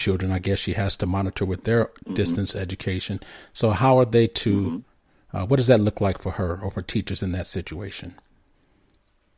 children, I guess she has to monitor with their distance education. So how are they to, what does that look like for her or for teachers in that situation?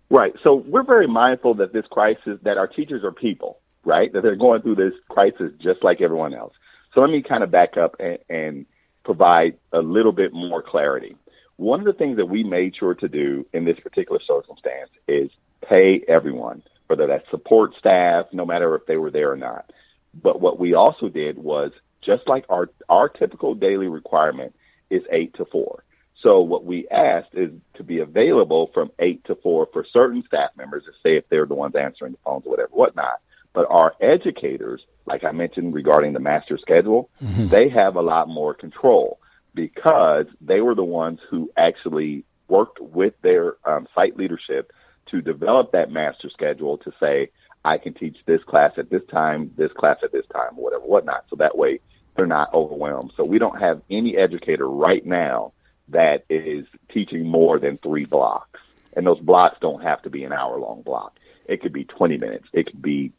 Right. So we're very mindful that this crisis, that our teachers are people, right? That they're going through this crisis just like everyone else. So let me kind of back up and provide a little bit more clarity. One of the things that we made sure to do in this particular circumstance is pay everyone, whether that's support staff, no matter if they were there or not. But what we also did was, just like our typical daily requirement is 8 to 4. So what we asked is to be available from 8 to 4 for certain staff members, to say if they're the ones answering the phones or whatever, whatnot. But our educators, like I mentioned regarding the master schedule, they have a lot more control because they were the ones who actually worked with their site leadership to develop that master schedule to say, I can teach this class at this time, this class at this time, or whatever, whatnot. So that way they're not overwhelmed. So we don't have any educator right now that is teaching more than 3 blocks. And those blocks don't have to be an hour-long block. It could be 20 minutes. It could be,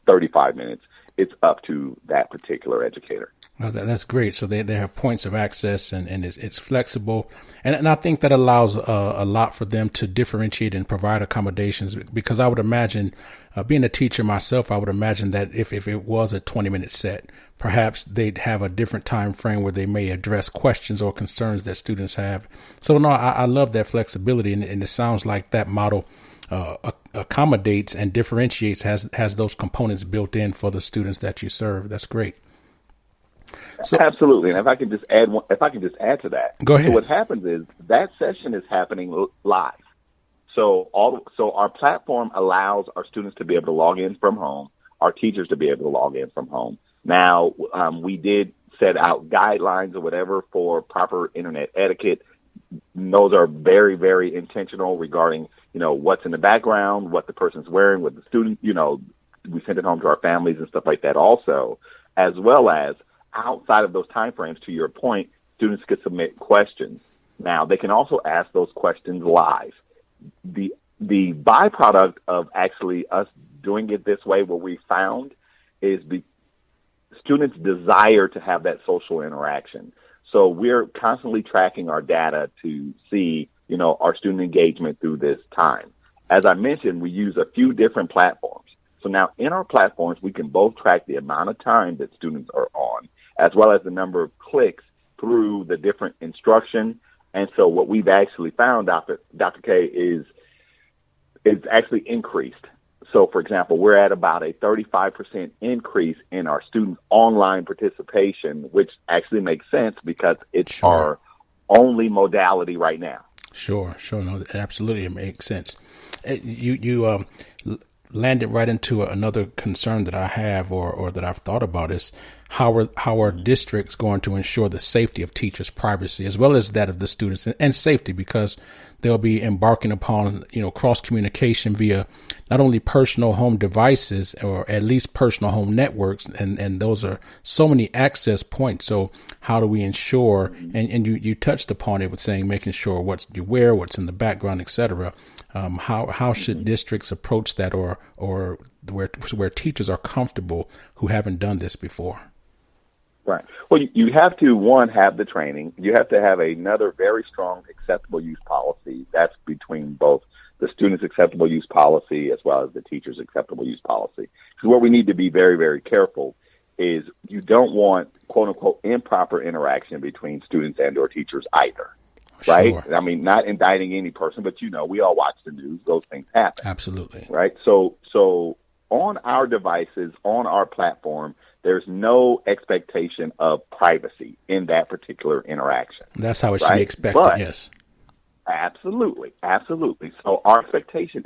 35 minutes. It's up to that particular educator. Well, that's great. So they have points of access and it's flexible. And I think that allows a lot for them to differentiate and provide accommodations, because I would imagine, being a teacher myself, I would imagine that if it was a 20-minute set, perhaps they'd have a different time frame where they may address questions or concerns that students have. So, no, I love that flexibility. And it sounds like that model accommodates and differentiates, has those components built in for the students that you serve. That's great. So, absolutely. And if I can just add to that. Go ahead. So what happens is that session is happening live. So our platform allows our students to be able to log in from home, our teachers to be able to log in from home. Now, we did set out guidelines or whatever for proper internet etiquette. Those are very, very intentional regarding, what's in the background, what the person's wearing, what the student, we send it home to our families and stuff like that also, as well as outside of those timeframes, to your point, students could submit questions. Now, they can also ask those questions live. The byproduct of actually us doing it this way, what we found is the students' desire to have that social interaction. So we're constantly tracking our data to see, our student engagement through this time. As I mentioned, we use a few different platforms. So now in our platforms, we can both track the amount of time that students are on, as well as the number of clicks through the different instruction. And so what we've actually found, Dr. K, is actually increased. So, for example, we're at about a 35% increase in our students' online participation, which actually makes sense because it's our only modality right now. Sure. No, absolutely. It makes sense. You landed right into another concern that I have or that I've thought about is how are districts going to ensure the safety of teachers' privacy as well as that of the students and safety, because they'll be embarking upon, cross communication via not only personal home devices or at least personal home networks. And those are so many access points. So how do we ensure, and you touched upon it with saying, making sure what you wear, what's in the background, et cetera. How should districts approach that or where teachers are comfortable who haven't done this before? Right. Well, you have to, one, have the training. You have to have another very strong acceptable use policy. That's between both the students' acceptable use policy as well as the teachers' acceptable use policy. Because what we need to be very, very careful is you don't want, quote unquote, improper interaction between students and or teachers either. Right? Sure. I mean, not indicting any person, but we all watch the news. Those things happen. Absolutely. Right? So on our devices, on our platform, there's no expectation of privacy in that particular interaction. That's how it should be expected, yes. Absolutely. So our expectation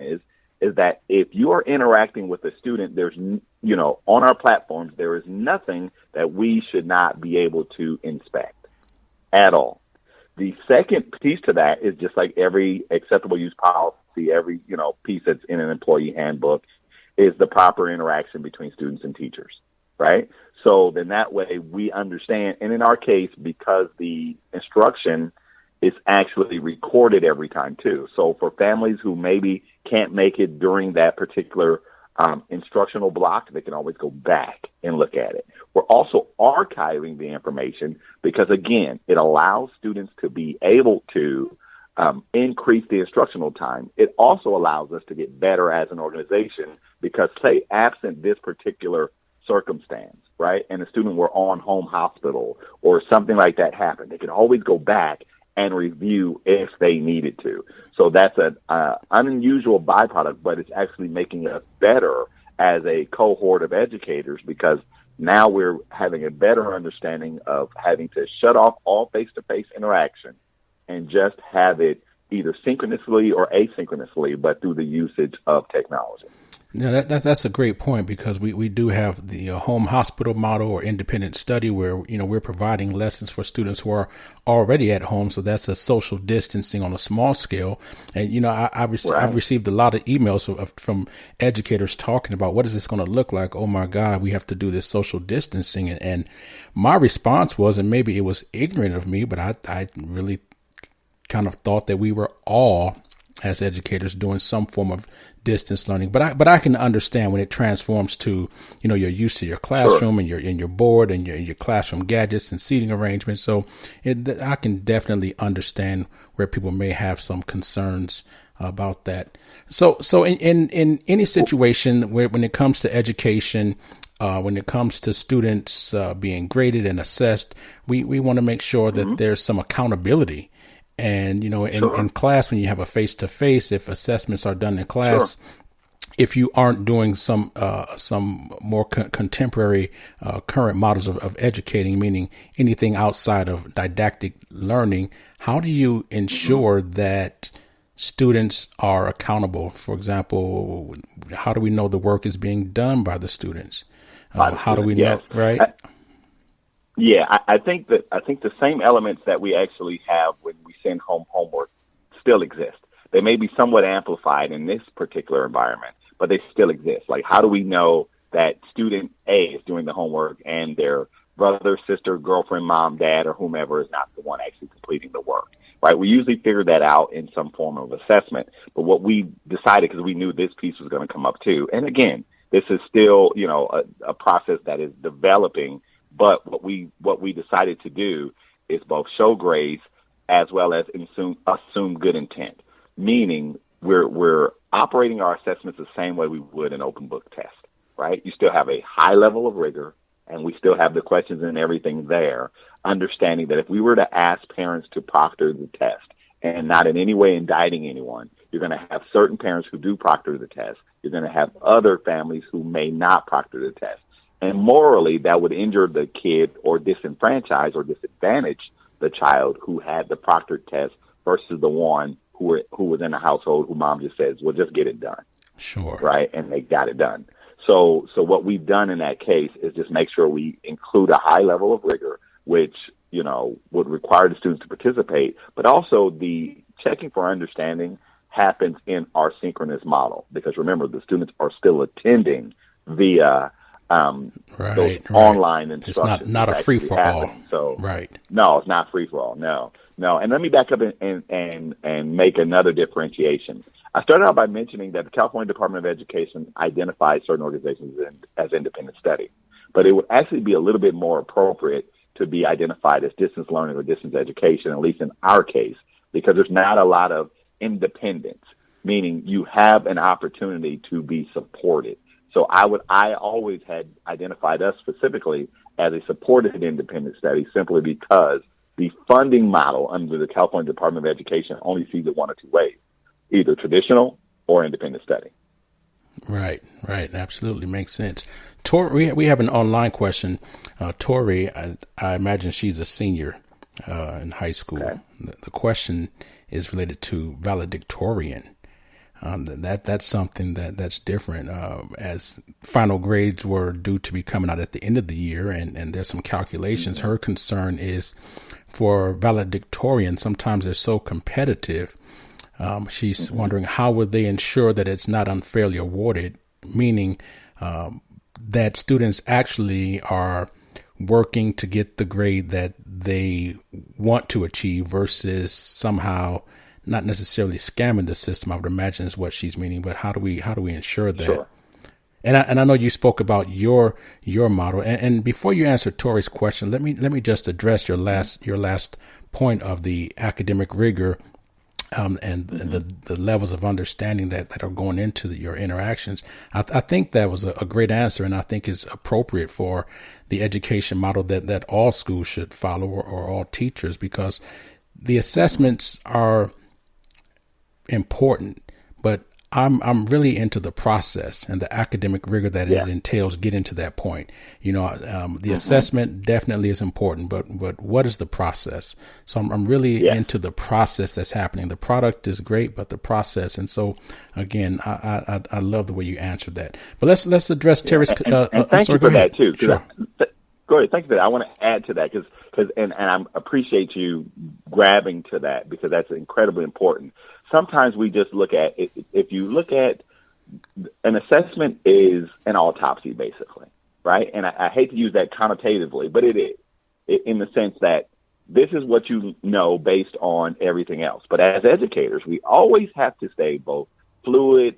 is that if you are interacting with a student, there's, on our platforms, there is nothing that we should not be able to inspect at all. The second piece to that is just like every acceptable use policy, every, piece that's in an employee handbook is the proper interaction between students and teachers, right? So then that way we understand, and in our case, because the instruction is actually recorded every time too. So for families who maybe can't make it during that particular instructional block, they can always go back and look at it. we're also archiving the information because, again, it allows students to be able to increase the instructional time. It also allows us to get better as an organization because, say, absent this particular circumstance, right, and the student were on home hospital or something like that happened, they could always go back and review if they needed to. So that's an unusual byproduct, but it's actually making us better as a cohort of educators because now we're having a better understanding of having to shut off all face-to-face interaction and just have it either synchronously or asynchronously, but through the usage of technology. Yeah, that's a great point because we do have the home hospital model or independent study where, we're providing lessons for students who are already at home. So that's a social distancing on a small scale. And, I've received a lot of emails from educators talking about what is this going to look like? Oh, my God, we have to do this social distancing. And my response was, and maybe it was ignorant of me, but I really kind of thought that we were all as educators doing some form of distance learning, but I can understand when it transforms to, you're used to your classroom and your board and your classroom gadgets and seating arrangements. So I can definitely understand where people may have some concerns about that. So in any situation when it comes to education, when it comes to students being graded and assessed, we want to make sure that there's some accountability. And, in class, when you have a face-to-face, if assessments are done in class, if you aren't doing some more contemporary current models of educating, meaning anything outside of didactic learning, how do you ensure that students are accountable? For example, how do we know the work is being done by the students? How do we know, right? Yeah, I think the same elements that we actually have when we send home homework still exist. They may be somewhat amplified in this particular environment, but they still exist. Like, how do we know that student A is doing the homework and their brother, sister, girlfriend, mom, dad, or whomever is not the one actually completing the work, right? We usually figure that out in some form of assessment. But what we decided, because we knew this piece was going to come up too, and again, this is still, a process that is developing. But what we decided to do is both show grace as well as assume good intent, meaning we're operating our assessments the same way we would an open book test, right? You still have a high level of rigor, and we still have the questions and everything there, understanding that if we were to ask parents to proctor the test and not in any way indicting anyone, you're going to have certain parents who do proctor the test. You're going to have other families who may not proctor the test. And morally, that would injure the kid or disenfranchise or disadvantage the child who had the proctored test versus the one who was in a household who mom just says, well, just get it done. Sure. Right. And they got it done. So what we've done in that case is just make sure we include a high level of rigor, which, would require the students to participate. But also the checking for understanding happens in our synchronous model, because remember, the students are still attending via those online instructions. It's not a free for all. So right. No, it's not free for all. No. And let me back up and make another differentiation. I started out by mentioning that the California Department of Education identifies certain organizations as independent study, but it would actually be a little bit more appropriate to be identified as distance learning or distance education, at least in our case, because there's not a lot of independence, meaning you have an opportunity to be supported. So I always had identified us specifically as a supported independent study simply because the funding model under the California Department of Education only sees it one or two ways, either traditional or independent study. Right. Absolutely makes sense. Tori, we have an online question. Tori, I imagine she's a senior in high school. Okay. The question is related to valedictorian. That's something that's different, as final grades were due to be coming out at the end of the year, and there's some calculations. Mm-hmm. Her concern is for valedictorian, sometimes they're so competitive. She's wondering how would they ensure that it's not unfairly awarded, meaning that students actually are working to get the grade that they want to achieve versus somehow not necessarily scamming the system. I would imagine is what she's meaning, but how do we ensure that? Sure. And I know you spoke about your model. And before you answer Tori's question, let me just address your last point of the academic rigor. And the levels of understanding that are going into your interactions. I think that was a great answer, and I think is appropriate for the education model that all schools should follow, or all teachers, because the assessments are important, but I'm really into the process and the academic rigor that it entails getting to that point. The assessment definitely is important, but what is the process? So I'm really into the process that's happening. The product is great, but the process. And so again, I love the way you answered that. But let's address Terry's. And thank you for that too. Sure. Go ahead. Thank you for that. I want to add to that because I appreciate you grabbing to that, because that's incredibly important. Sometimes we just look at it. If you look at an assessment is an autopsy, basically, right? And I hate to use that connotatively, but it is, in the sense that this is what you know based on everything else. But as educators, we always have to stay both fluid,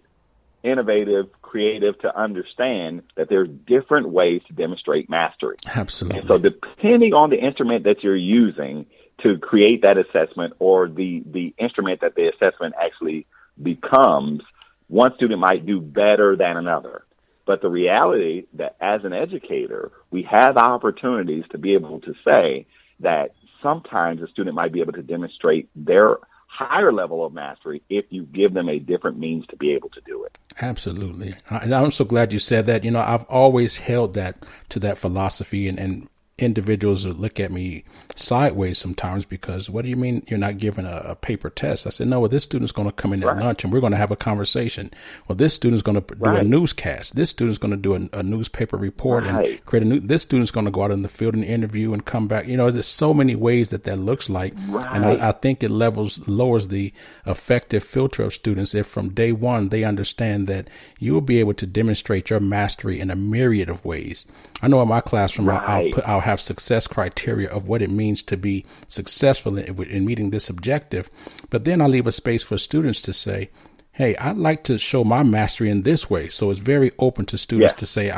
innovative, creative, to understand that there's different ways to demonstrate mastery. Absolutely. And so depending on the instrument that you're using to create that assessment, or the instrument that the assessment actually becomes, one student might do better than another. But the reality that as an educator, we have opportunities to be able to say that sometimes a student might be able to demonstrate their higher level of mastery if you give them a different means to be able to do it. Absolutely. And I'm so glad you said that. I've always held to that philosophy, and individuals would look at me sideways sometimes because, what do you mean you're not giving a paper test? I said, no, well, this student's going to come in at lunch and we're going to have a conversation. Well, this student's going to do a newscast. This student's going to do a newspaper report and create this student's going to go out in the field and interview and come back. There's so many ways that looks like. And I think it lowers the effective filter of students if from day one they understand that you will be able to demonstrate your mastery in a myriad of ways. I know in my classroom, I'll have success criteria of what it means to be successful in meeting this objective. But then I leave a space for students to say, hey, I'd like to show my mastery in this way. So it's very open to students to say,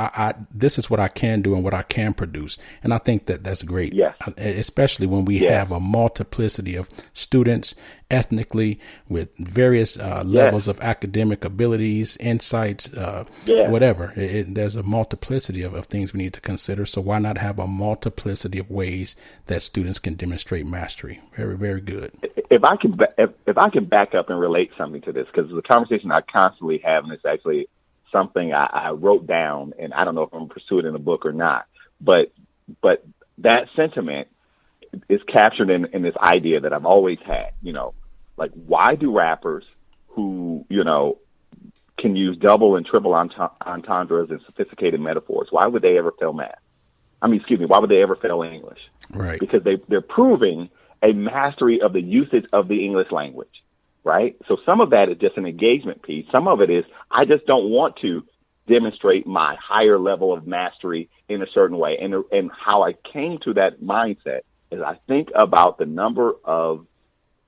this is what I can do and what I can produce. And I think that's great, especially when we have a multiplicity of students ethnically with various levels of academic abilities, insights, whatever. There's a multiplicity of things we need to consider. So why not have a multiplicity of ways that students can demonstrate mastery? Very, very good. If I can back up and relate something to this, because the conversation I constantly have, and it's actually something I wrote down, and I don't know if I'm going to pursue it in a book or not, but that sentiment is captured in this idea that I've always had, like, why do rappers who, can use double and triple entendres and sophisticated metaphors, why would they ever fail math? Why would they ever fail English? Right. Because they're proving a mastery of the usage of the English language, right? So some of that is just an engagement piece. Some of it is, I just don't want to demonstrate my higher level of mastery in a certain way. And how I came to that mindset is I think about the number of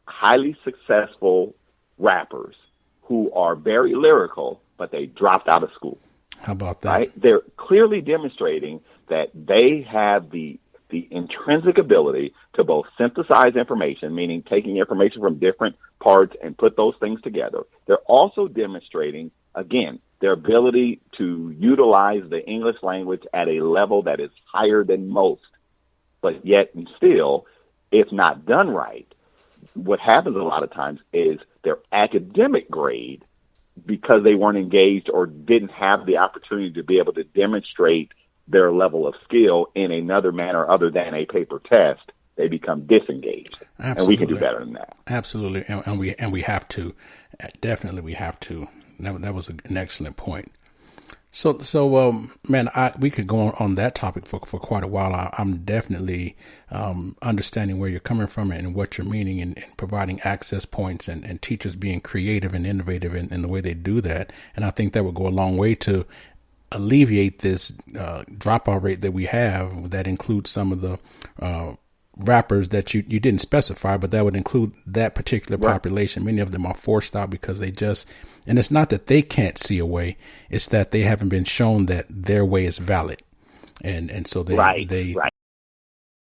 highly successful rappers who are very lyrical, but they dropped out of school. How about that? Right? They're clearly demonstrating that they have the intrinsic ability to both synthesize information, meaning taking information from different parts and put those things together. They're also demonstrating, again, their ability to utilize the English language at a level that is higher than most. But yet and still, if not done right, what happens a lot of times is their academic grade, because they weren't engaged or didn't have the opportunity to be able to demonstrate their level of skill in another manner other than a paper test, they become disengaged. Absolutely. And we can do better than that. Absolutely. And we have to. Definitely we have to. That was an excellent point. So, man, we could go on that topic for quite a while. I'm definitely understanding where you're coming from and what you're meaning, and providing access points and teachers being creative and innovative in the way they do that. And I think that would go a long way to alleviate this dropout rate that we have. That includes some of the rappers that you didn't specify, but that would include that particular population. Many of them are forced out because and it's not that they can't see a way, it's that they haven't been shown that their way is valid. And so they